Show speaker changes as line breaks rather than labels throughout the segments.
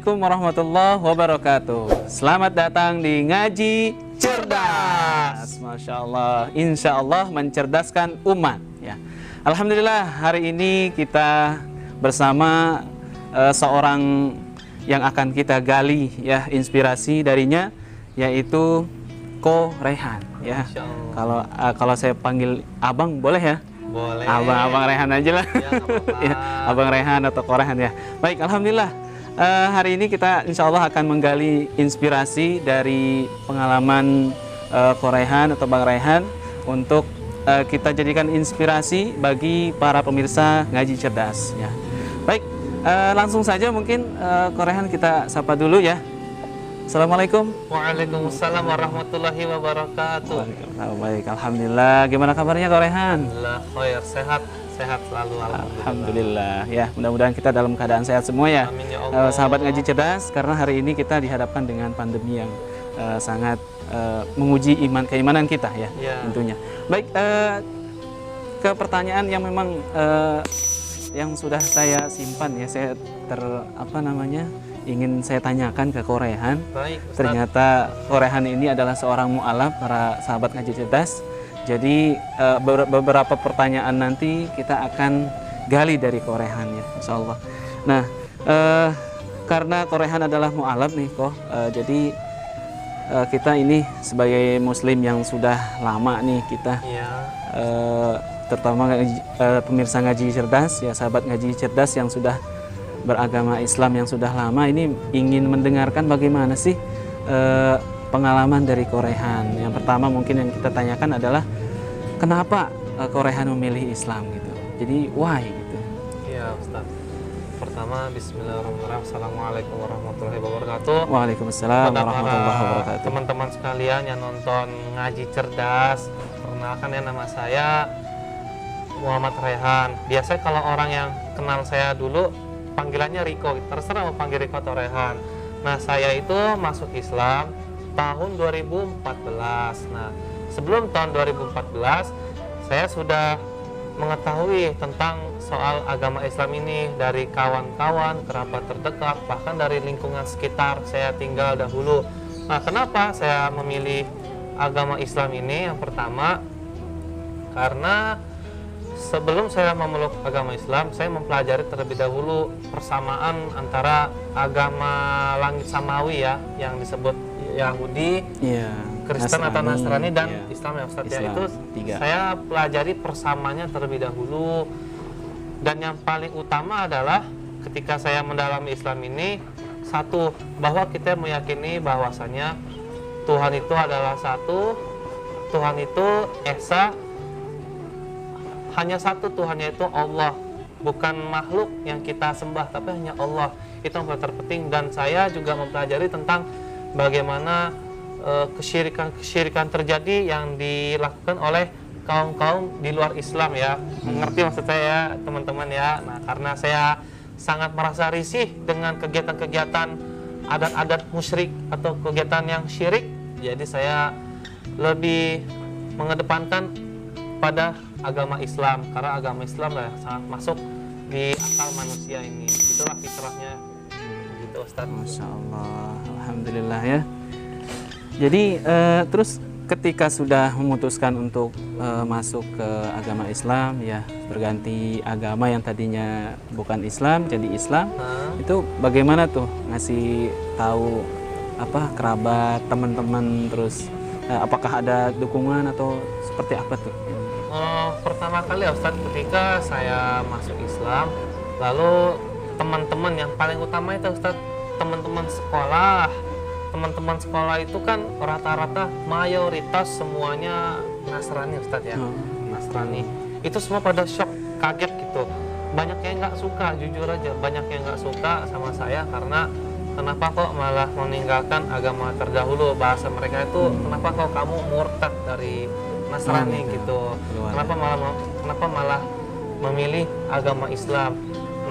Assalamualaikum warahmatullahi wabarakatuh. Selamat datang di Ngaji Cerdas. Masya Allah, insya Allah mencerdaskan umat ya. Alhamdulillah, hari ini kita bersama seorang yang akan kita gali ya inspirasi darinya, yaitu Ko Raihan ya. Kalau saya panggil abang boleh ya?
Boleh.
Abang Raihan aja lah.
Ya,
ya, Abang Raihan atau Ko Raihan ya. Baik, alhamdulillah. Hari ini kita insya Allah akan menggali inspirasi dari pengalaman Ko Raihan atau Bang Raihan untuk kita jadikan inspirasi bagi para pemirsa Ngaji Cerdas ya. Baik, langsung saja mungkin Ko Raihan kita sapa dulu ya. Assalamualaikum.
Waalaikumsalam warahmatullahi wabarakatuh.
Baik, alhamdulillah. Gimana kabarnya Ko Raihan?
Alhamdulillah khair, sehat selalu.
Alhamdulillah ya. Mudah-mudahan kita dalam keadaan sehat semua ya.
Amin ya Allah.
Sahabat Ngaji Cerdas, karena hari ini kita dihadapkan dengan pandemi yang sangat menguji keimanan kita ya, tentunya. Baik, ke pertanyaan yang memang yang sudah saya simpan ya, saya ingin saya tanyakan ke Ko Raihan.
Baik, Ustaz.
Ternyata Ko Raihan ini adalah seorang mu'alaf para sahabat Ngaji Cerdas. Jadi beberapa pertanyaan nanti kita akan gali dari Ko Raihan ya, insya Allah. Nah, karena Ko Raihan adalah mu'alaf nih Ko, jadi kita ini sebagai muslim yang sudah lama nih kita,
Ya.
terutama pemirsa Ngaji Cerdas ya, sahabat Ngaji Cerdas yang sudah beragama Islam yang sudah lama ini ingin mendengarkan bagaimana sih pengalaman dari Ko Raihan. Yang pertama mungkin yang kita tanyakan adalah kenapa Ko Raihan memilih Islam gitu. Jadi why gitu.
Iya, Ustaz. Pertama, bismillahirrahmanirrahim. Assalamualaikum warahmatullahi wabarakatuh.
Waalaikumsalam
Kepada
warahmatullahi
para
wabarakatuh.
teman-teman sekalian yang nonton Ngaji Cerdas, perkenalkan ya, nama saya Muhammad Raihan. Biasanya kalau orang yang kenal saya dulu panggilannya Riko, terserah mau panggil Riko atau Raihan. Nah, saya itu masuk Islam tahun 2014. Nah, sebelum tahun 2014 saya sudah mengetahui tentang soal agama Islam ini dari kawan-kawan, kerabat terdekat, bahkan dari lingkungan sekitar saya tinggal dahulu. Nah, kenapa saya memilih agama Islam ini? Yang pertama, karena sebelum saya memeluk agama Islam, saya mempelajari terlebih dahulu persamaan antara agama langit samawi ya, yang disebut Yahudi, Kristen atau Nasrani dan Islam ya Ustaz ya. Itu saya pelajari persamaannya terlebih dahulu. Dan yang paling utama adalah ketika saya mendalami Islam ini, satu, bahwa kita meyakini bahwasanya Tuhan itu adalah satu, Tuhan itu esa, hanya satu Tuhan, yaitu Allah, bukan makhluk yang kita sembah tapi hanya Allah. Itu yang paling terpenting. Dan saya juga mempelajari tentang bagaimana kesyirikan terjadi yang dilakukan oleh kaum-kaum di luar Islam ya. Mengerti maksud saya teman-teman ya. Nah, karena saya sangat merasa risih dengan kegiatan-kegiatan adat-adat musyrik atau kegiatan yang syirik, jadi saya lebih mengedepankan pada agama Islam, karena agama Islam lah sangat masuk di akal manusia ini. Itulah fitrahnya gitu, Ustaz.
Masya Allah, alhamdulillah ya. Jadi terus ketika sudah memutuskan untuk masuk ke agama Islam ya, berganti agama yang tadinya bukan Islam jadi Islam, itu bagaimana tuh ngasih tahu kerabat, teman-teman, terus apakah ada dukungan atau seperti apa tuh?
Pertama kali Ustaz, ketika saya masuk Islam, lalu teman-teman yang paling utama itu Ustaz, teman-teman sekolah. Teman-teman sekolah itu kan rata-rata mayoritas semuanya Nasrani Ustaz ya. Nasrani. Itu semua pada shock, kaget gitu. Banyak yang nggak suka, jujur aja, banyak yang nggak suka sama saya karena kenapa kok malah meninggalkan agama terdahulu. Bahasa mereka itu, kenapa kok kamu murtad dari Nasrani gitu. Kenapa malah memilih agama Islam.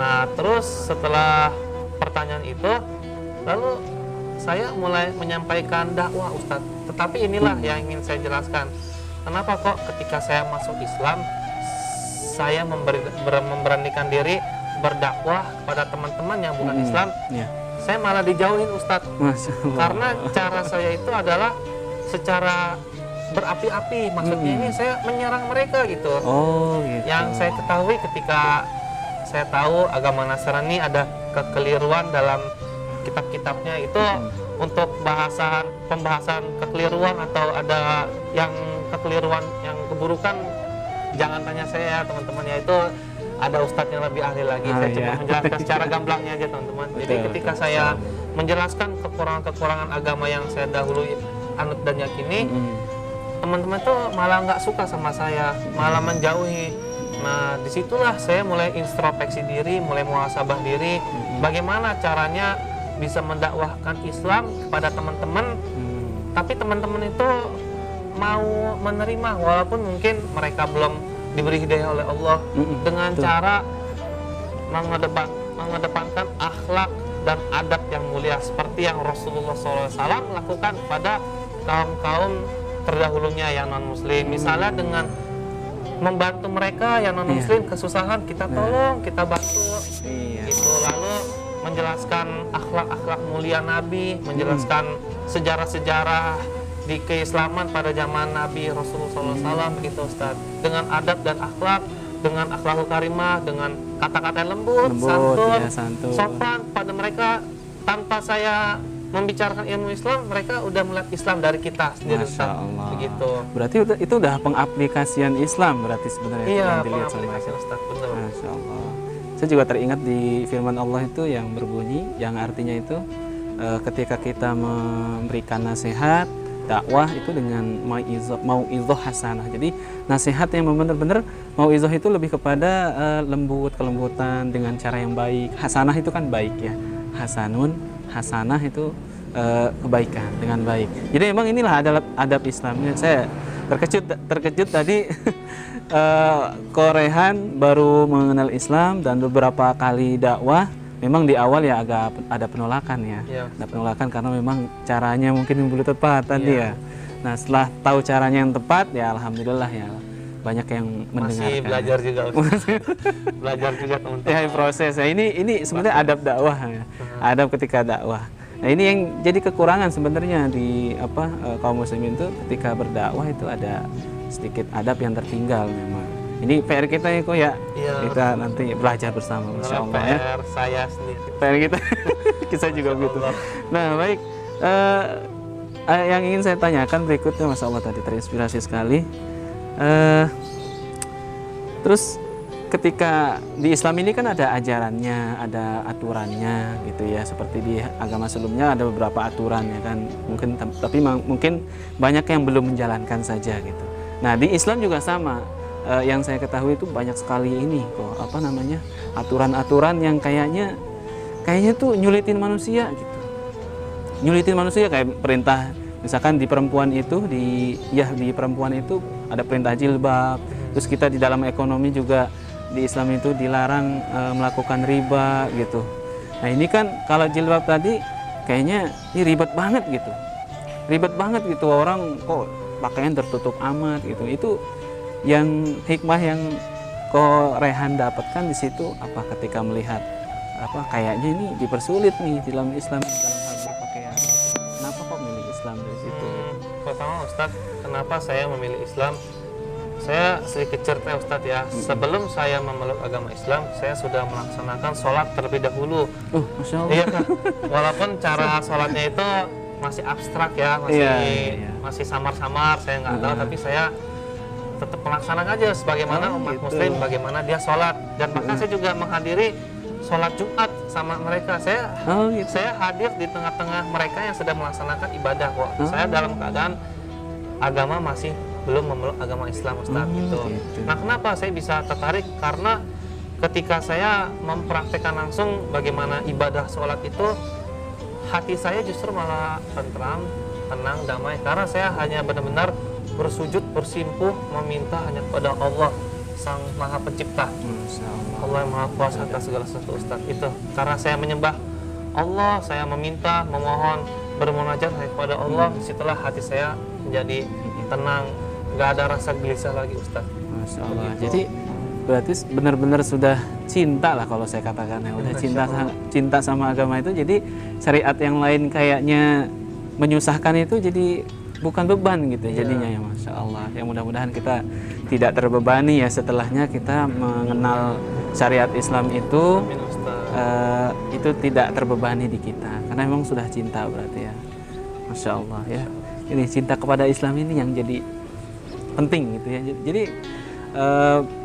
Nah, terus setelah pertanyaan itu, lalu saya mulai menyampaikan dakwah Ustadz. Tetapi inilah yang ingin saya jelaskan. Kenapa kok ketika saya masuk Islam, saya memberanikan diri berdakwah kepada teman-teman yang bukan Islam. saya malah dijauhin Ustadz.
Masya Allah.
Karena cara saya itu adalah secara berapi-api, maksudnya ini saya menyerang mereka gitu.
Oh gitu.
Yang saya ketahui ketika saya tahu agama Nasrani ada kekeliruan dalam kitab-kitabnya itu untuk pembahasan kekeliruan atau ada yang kekeliruan yang keburukan, jangan tanya saya teman-temannya, itu ada ustadz yang lebih ahli lagi. Saya cuma menjelaskan secara gamblangnya aja teman-teman. Jadi ketika saya menjelaskan kekurangan-kekurangan agama yang saya dahulu anut dan yakini, teman-teman tuh malah nggak suka sama saya, malah menjauhi. Nah disitulah saya mulai introspeksi diri, mulai muhasabah diri, bagaimana caranya bisa mendakwahkan Islam kepada teman-teman, tapi teman-teman itu mau menerima walaupun mungkin mereka belum diberi hidayah oleh Allah, dengan cara mengedepankan akhlak dan adab yang mulia seperti yang Rasulullah SAW lakukan pada kaum-kaum terdahulunya yang non-muslim. Misalnya dengan membantu mereka yang non-muslim kesusahan, kita tolong, kita bantu. Itu lalu menjelaskan akhlak-akhlak mulia Nabi, menjelaskan sejarah-sejarah di keislaman pada zaman Nabi Rasulullah SAW gitu Ustaz. Dengan adab dan akhlak, dengan akhlakul karimah, dengan kata-kata yang lembut, santun, sopan pada mereka. Tanpa saya membicarakan ilmu Islam, mereka udah melihat Islam dari kita sendiri Ustaz. Begitu.
Berarti itu udah pengaplikasian Islam berarti sebenarnya.
Iya, pengaplikasian Ustaz, betul.
Masya Allah. Saya juga teringat di firman Allah itu yang berbunyi, yang artinya itu ketika kita memberikan nasihat, dakwah itu dengan mau'izah hasanah. Jadi nasihat yang benar-benar mau'izah itu lebih kepada lembut, kelembutan dengan cara yang baik. Hasanah itu kan baik ya. Hasanah itu kebaikan dengan baik. Jadi memang inilah adab Islamnya. Saya terkejut tadi Korehan baru mengenal Islam dan beberapa kali dakwah. Memang di awal ya agak ada penolakan ya, ada penolakan karena memang caranya mungkin belum tepat tadi ya. Nah setelah tahu caranya yang tepat ya alhamdulillah ya banyak yang mendengarkan.
Masih belajar juga, belajar juga teman-teman.
Ya proses ya, ini sebenarnya adab dakwah ya, adab ketika dakwah. Nah ini yang jadi kekurangan sebenarnya di kaum muslimin itu ketika berdakwah itu ada sedikit adab yang tertinggal memang. Ini PR kita ya kok ya, kita nanti belajar bersama Masya Allah ya.
PR saya sendiri.
PR kita juga begitu. Nah baik, yang ingin saya tanyakan berikutnya, Masya Allah tadi terinspirasi sekali. Terus ketika di Islam ini kan ada ajarannya, ada aturannya gitu ya. Seperti di agama sebelumnya ada beberapa aturan ya kan. Mungkin banyak yang belum menjalankan saja gitu. Nah di Islam juga sama. Yang saya ketahui itu banyak sekali ini kok aturan-aturan yang kayaknya tuh nyulitin manusia gitu, kayak perintah misalkan di perempuan itu di perempuan itu ada perintah jilbab. Terus kita di dalam ekonomi juga di Islam itu dilarang melakukan riba gitu. Nah ini kan kalau jilbab tadi kayaknya ini ribet banget gitu, orang kok pakaian tertutup amat gitu. Itu yang hikmah yang Korehan dapatkan di situ apa ketika melihat kayaknya ini dipersulit nih dalam Islam dalam hal berpakaian gitu. Kenapa kok milih Islam dari situ?
Pertama Ustadz, kenapa saya memilih Islam? Saya sedikit cerita Ustadz ya. Sebelum saya memeluk agama Islam, saya sudah melaksanakan sholat terlebih dahulu.
Masya Allah.
Iya kan? Walaupun cara sholatnya itu masih abstrak ya, masih samar-samar, saya nggak tahu, tapi saya tetap melaksanakan aja sebagaimana umat muslim, bagaimana dia sholat. Dan bahkan saya juga menghadiri sholat Jumat sama mereka. Saya hadir di tengah-tengah mereka yang sedang melaksanakan ibadah kok. Saya dalam keadaan agama masih belum memeluk agama Islam Ustaz gitu. Nah kenapa saya bisa tertarik? Karena ketika saya mempraktekkan langsung bagaimana ibadah sholat itu, hati saya justru malah tentram, tenang, damai. Karena saya hanya benar-benar bersujud, bersimpuh, meminta hanya kepada Allah Sang Maha Pencipta, Allah yang Maha Kuasa atas segala sesuatu Ustaz. Itu karena saya menyembah Allah, saya meminta, memohon, bermunajat kepada Allah. Setelah hati saya menjadi tenang, nggak ada rasa gelisah lagi Ustaz.
Masya Allah. Jadi berarti benar-benar sudah cinta lah kalau saya katakan ya, udah cinta sama agama itu. Jadi syariat yang lain kayaknya menyusahkan itu jadi bukan beban gitu jadinya ya, Masya Allah. Ya mudah-mudahan kita tidak terbebani ya setelahnya kita mengenal syariat Islam itu.
Amin, Ustaz.
Itu tidak terbebani di kita karena memang sudah cinta berarti ya, Masya Allah ya. Ini cinta kepada Islam ini yang jadi penting gitu ya. Jadi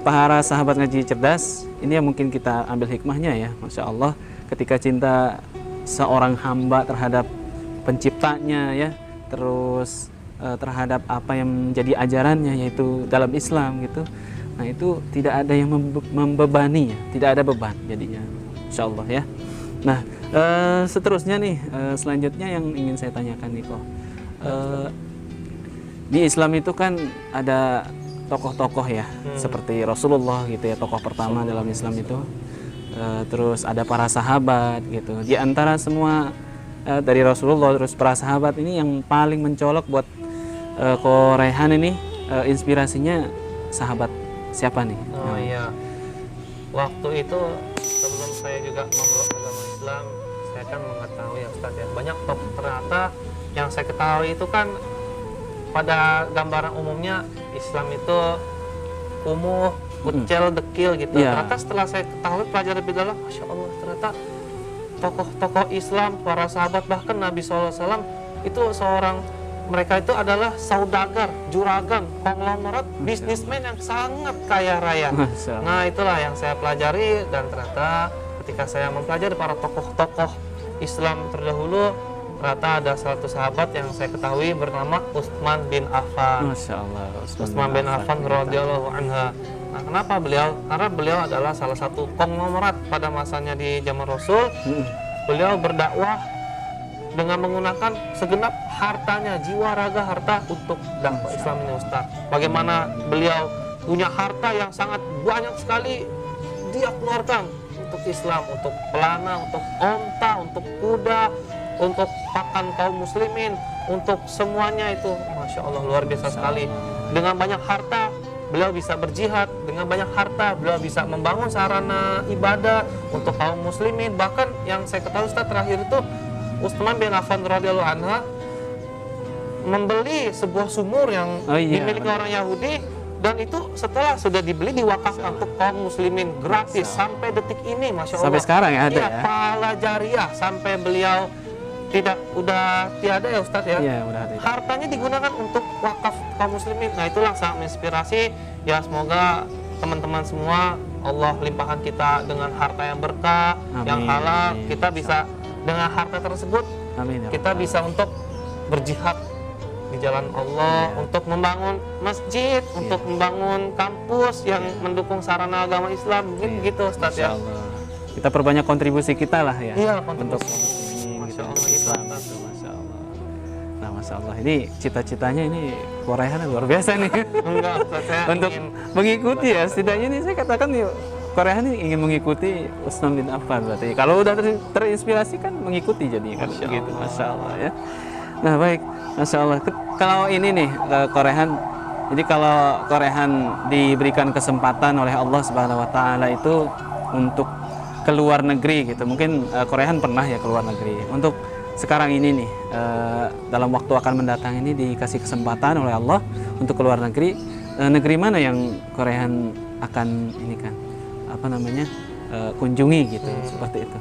para sahabat ngaji cerdas ini yang mungkin kita ambil hikmahnya ya, Masya Allah, ketika cinta seorang hamba terhadap penciptanya ya, terus terhadap apa yang menjadi ajarannya yaitu dalam Islam gitu. Nah itu tidak ada yang membebani ya, tidak ada beban jadinya, Insya Allah ya. Nah seterusnya nih, selanjutnya yang ingin saya tanyakan nih kok, di Islam itu kan ada tokoh-tokoh ya, seperti Rasulullah gitu ya, tokoh pertama dalam Islam itu. Terus ada para sahabat gitu. Di antara semua dari Rasulullah terus para sahabat ini yang paling mencolok buat Ko Raihan ini, inspirasinya sahabat siapa nih?
Oh iya, waktu itu sebelum saya juga memeluk agama Islam, saya kan mengetahui ya Ustaz ya, banyak tokoh ternyata yang saya ketahui itu kan pada gambaran umumnya Islam itu kumuh, kucel, dekil gitu. Ternyata setelah saya ketahui pelajari lebih dalam, Masya Allah, ternyata tokoh-tokoh Islam, para sahabat, bahkan Nabi SAW itu mereka itu adalah saudagar, juragan, konglomerat, bisnismen yang sangat kaya raya. Nah itulah yang saya pelajari, dan ternyata ketika saya mempelajari para tokoh-tokoh Islam terdahulu, ternyata ada satu sahabat yang saya ketahui bernama Utsman bin Affan.
Masya Allah,
Utsman bin Affan radhiyallahu anha. Nah, kenapa beliau? Karena beliau adalah salah satu konglomerat pada masanya di zaman Rasul. Beliau berdakwah dengan menggunakan segenap hartanya, jiwa raga harta untuk dakwah Islam ini, Ustaz. Bagaimana beliau punya harta yang sangat banyak sekali dia keluarkan untuk Islam, untuk pelana, untuk onta, untuk kuda, untuk pakan kaum muslimin, untuk semuanya itu, Masya Allah, luar biasa sekali. Dengan banyak harta beliau bisa berjihad, dengan banyak harta beliau bisa membangun sarana ibadah untuk kaum muslimin. Bahkan yang saya ketahui Ustaz terakhir itu Utsman bin Affan radhiyallahu anha membeli sebuah sumur yang dimiliki orang Yahudi, dan itu setelah sudah dibeli diwakafkan untuk kaum muslimin gratis sampai detik ini, Masya Allah.
Sampai sekarang ya ada ya.
Pahala jariah sampai beliau udah tiada ya Ustadz ya.
Iya, udah ada.
Hartanya digunakan untuk wakaf kaum muslimin. Nah itulah sangat menginspirasi. Ya semoga teman-teman semua Allah limpahkan kita dengan harta yang berkah, yang halal. Kita bisa dengan harta tersebut, kita bisa untuk berjihad di jalan Allah, untuk membangun masjid, untuk membangun kampus yang mendukung sarana agama Islam. Mungkin gitu Ustadz ya.
Kita perbanyak kontribusi kita lah ya.
Iya,
untuk
Masya Allah,
Islam itu, Masya Allah. Nah, Masya Allah, ini cita-citanya ini Ko Raihan luar biasa nih.
Enggak, saya
untuk mengikuti ya, setidaknya ini saya katakan nih, Ko Raihan ini ingin mengikuti Utsman bin Affan berarti. Kalau udah terinspirasi kan mengikuti jadi kan gitu, Masya Allah ya. Nah baik, Masya Allah. Kalau ini nih Ko Raihan, jadi kalau Ko Raihan diberikan kesempatan oleh Allah Subhanahu Wa Taala itu untuk keluar negeri gitu, mungkin Ko Raihan pernah ya keluar negeri. Untuk sekarang ini nih, dalam waktu akan mendatang ini dikasih kesempatan oleh Allah untuk keluar negeri, negeri mana yang Ko Raihan akan ini kan, apa namanya, kunjungi gitu, seperti itu.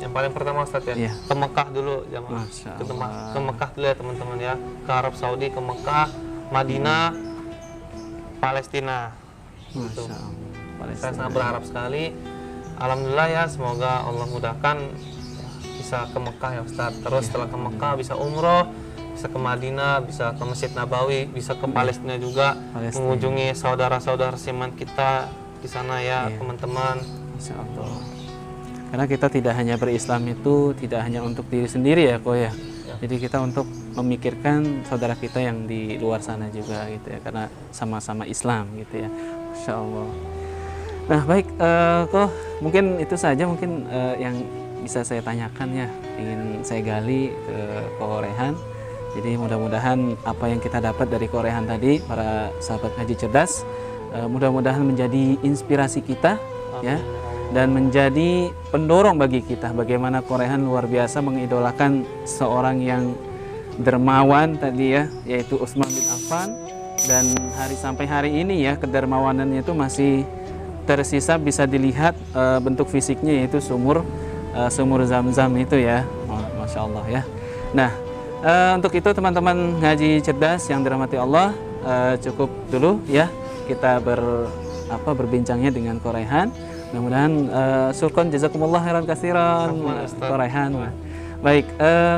Yang paling pertama Ustaz ya, ke Mekah dulu, ke Mekah dulu ya teman-teman ya, ke Arab Saudi, ke Mekah, Madinah, Palestina. Gitu. Saya sangat berharap sekali. Alhamdulillah ya, semoga Allah mudahkan bisa ke Mekah ya Ustaz. Terus setelah ke Mekah bisa umroh, bisa ke Madinah, bisa ke Masjid Nabawi, bisa ke Palestina juga, mengunjungi saudara-saudara seiman kita di sana ya, teman-teman.
Insya Allah. Karena kita tidak hanya berislam itu tidak hanya untuk diri sendiri ya Ko ya. Jadi kita untuk memikirkan saudara kita yang di luar sana juga gitu ya, karena sama-sama Islam gitu ya. Masya Allah. Nah baik, Ko, mungkin itu saja mungkin yang bisa saya tanyakan ya, ingin saya gali ke Ko Raihan. Jadi mudah-mudahan apa yang kita dapat dari Ko Raihan tadi, para sahabat ngaji cerdas, mudah-mudahan menjadi inspirasi kita, ya, dan menjadi pendorong bagi kita bagaimana Korehan luar biasa mengidolakan seorang yang dermawan tadi ya, yaitu Utsman bin Affan, dan sampai hari ini ya kedermawanannya itu masih tersisa, bisa dilihat bentuk fisiknya, yaitu sumur Zam-Zam itu ya. Masya Allah ya. Nah, untuk itu teman-teman ngaji cerdas yang dirahmati Allah, cukup dulu ya kita berbincangnya dengan Korehan. Mudah-mudahan syukron jazakumullah khairan katsiran Korehan. Baik,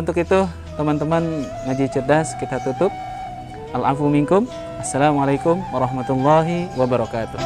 untuk itu teman-teman ngaji cerdas kita tutup. Al-afu minkum. Assalamualaikum warahmatullahi wabarakatuh.